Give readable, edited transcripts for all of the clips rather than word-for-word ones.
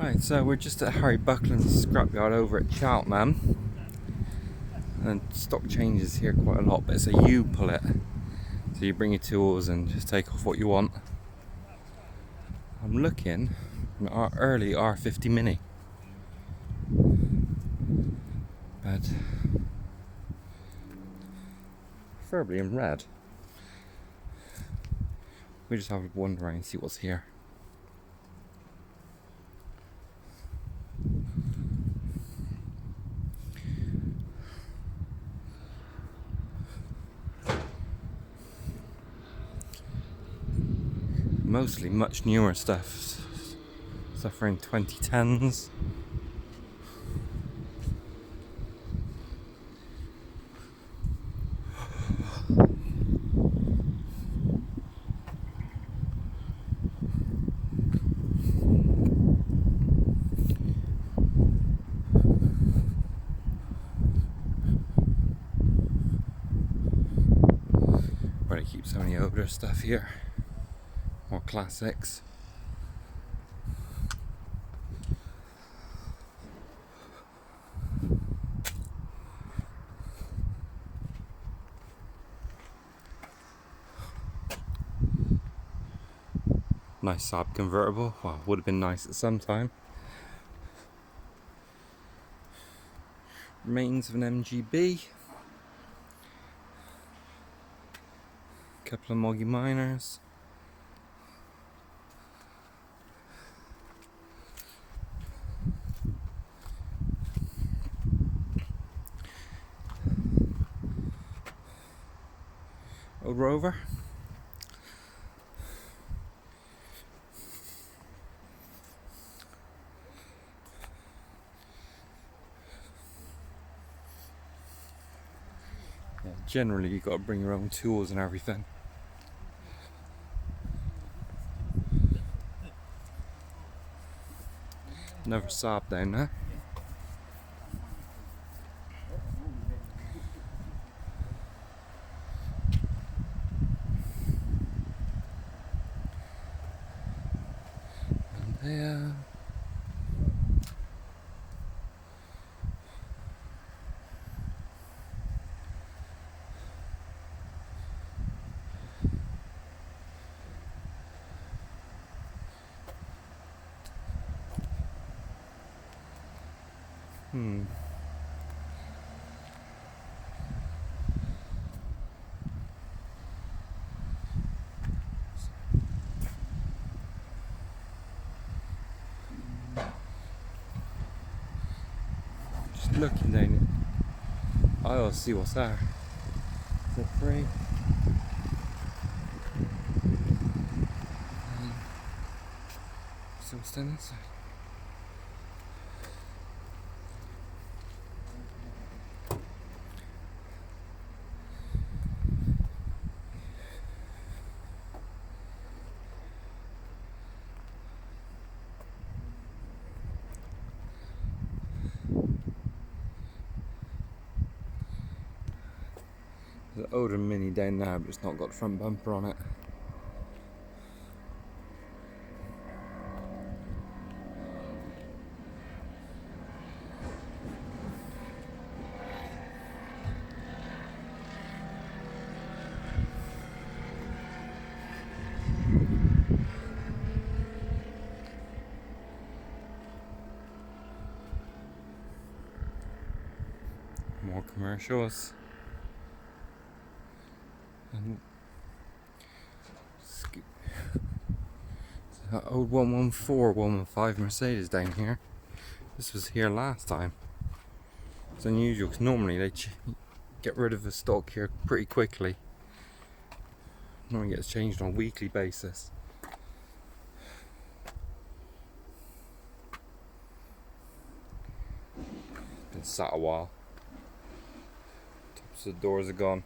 Right, so we're just at Harry Buckland's scrapyard over at Cheltenham, and stock changes here quite a lot, but it's a U pull it, so you bring your tools and just take off what you want. I'm looking at our early R50 Mini, but preferably in red. We just have a wander around and see what's here. Mostly much newer stuff from 2010s. Where they keep so many older stuff here, more classics. Nice Saab convertible. Well, would have been nice at some time. Remains of an MGB. Couple of Moggy Miners. Old Rover. Yeah, generally you've got to bring your own tools and everything. Another Saab down there. And there. Just looking down it. I'll see what's there. Is it free? So what's down inside? There's an older Mini down there, but it's not got the front bumper on it. More commercials. And that old 114, 115 Mercedes down here. This was here last time. It's unusual because normally they get rid of the stock here pretty quickly. Normally gets changed on a weekly basis. Been sat a while. Tops of the doors are gone.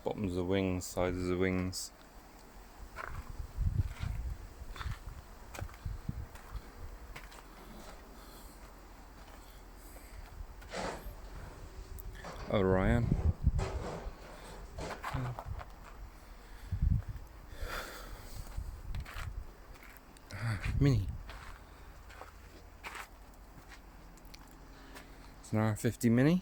Bottoms of wings, sides of wings. Oh, Ryan. Mini. It's an R50 Mini.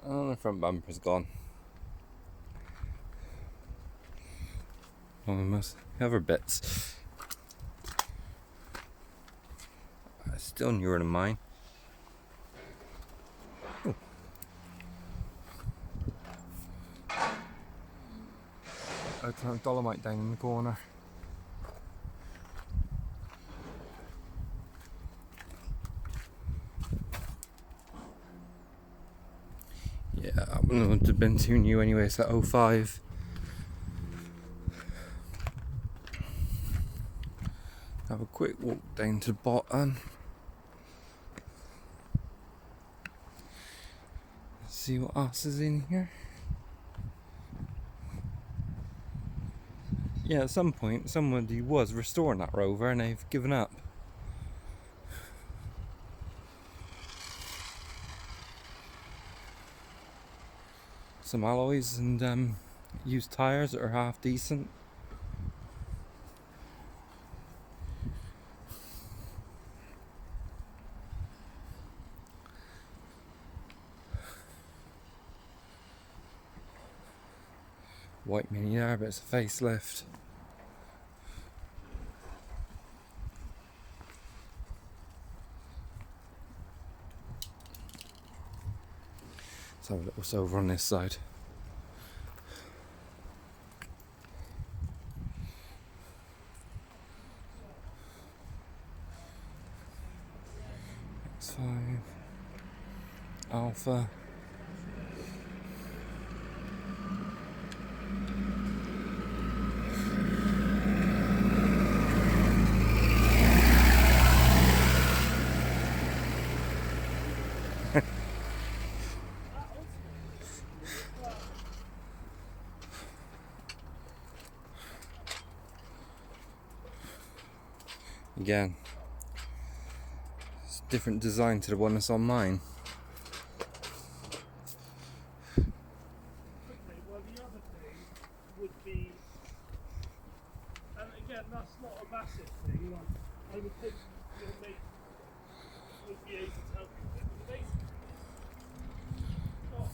Oh, the front bumper's gone. One of most other bits. Still newer than mine. Ooh. Dolomite down in the corner. Yeah, that one would have been too new anyway. It's at 05. Have a quick walk down to the bottom. See what else is in here. Yeah, at some point somebody was restoring that Rover and they've given up. Some alloys and used tyres that are half decent. White Mini there, but it's a facelift. Let's have a look what's over on this side. X5 Alpha. Again, it's a different design to the one that's on mine. Well, the other thing would be, and again, that's not a massive thing. Like, I would think your mate would be able to help you with it. But basically, got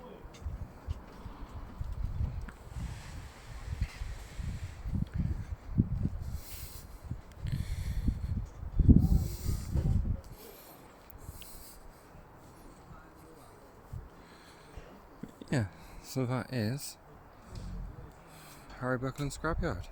oil. Yeah, so that is Buckland Scrapyard.